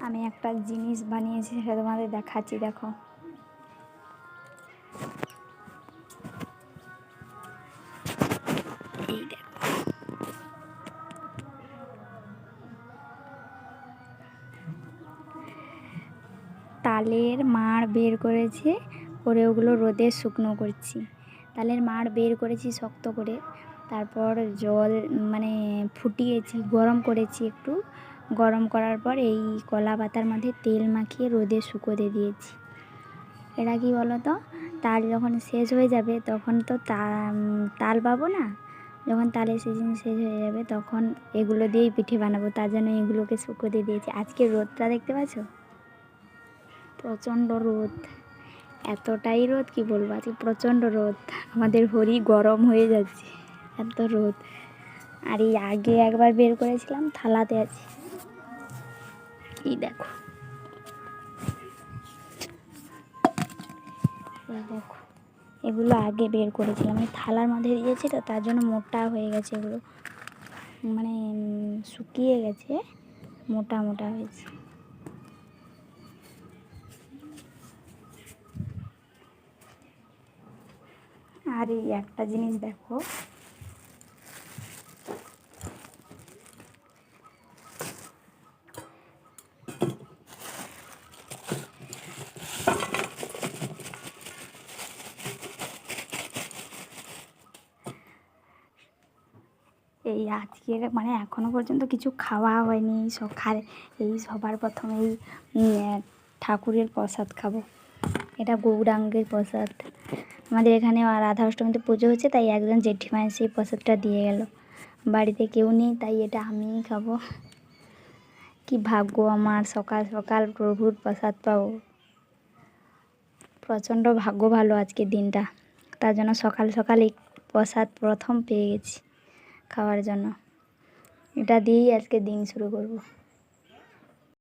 আমি একটা জিনিস বানিয়েছি, সেটা তোমাদের দেখাচ্ছি, দেখো। এই দেখো, তালের মাড় বের করেছে, করে ওগুলো রোদে শুকনো করছি। তালের মাড় বের করেছি শক্ত করে, তারপর জল মানে ফুটিয়েছি, গরম করেছি একটু। গরম করার পর এই কলা পাতার মধ্যে তেল মাখিয়ে রোদে শুকোতে দিয়েছি। এটা কি বলো তো, তাল যখন শেষ হয়ে যাবে তখন তো তাল পাবো না। যখন তালের সিজন শেষ হয়ে যাবে তখন এগুলো দিয়েই পিঠে বানাবো, তার জন্য এগুলোকে শুকোতে দিয়েছি। আজকে রোদটা দেখতে পাচ্ছ, প্রচণ্ড রোদ, এতটাই রোদ কি বলবো, আজকে প্রচণ্ড রোদ, আমাদের হরি গরম হয়ে যাচ্ছে, এত রোদ। আর এই আগে একবার বের করেছিলাম, থালাতে আছে, এই দেখো, এই দেখো, এগুলো আগে বের করেছিলাম, এই থালার মধ্যে দিয়েছি তো, তার জন্য মোটা হয়ে গেছে এগুলো, মানে শুকিয়ে গেছে, মোটা মোটা হয়েছে। আর এই একটা জিনিস দেখো, এই আজকের মানে এখনও পর্যন্ত কিছু খাওয়া হয়নি, এই সবার প্রথমে এই ঠাকুরের প্রসাদ খাবো। এটা গৌরাঙ্গের প্রসাদ, আমাদের এখানে রাধা অষ্টমীতে পুজো হচ্ছে, তাই একজন জেঠিমা এসে এই প্রসাদটা দিয়ে গেল। বাড়িতে কেউ নেই, তাই এটা আমিই খাবো। কি ভাগ্য আমার, সকাল সকাল প্রভুর প্রসাদ পাবো, প্রচণ্ড ভাগ্য ভালো আজকের দিনটা, তার জন্য সকাল সকাল এই প্রসাদ প্রথম পেয়ে গেছি খাওয়ার জন্য। এটা দিয়েই আজকে দিন শুরু করব।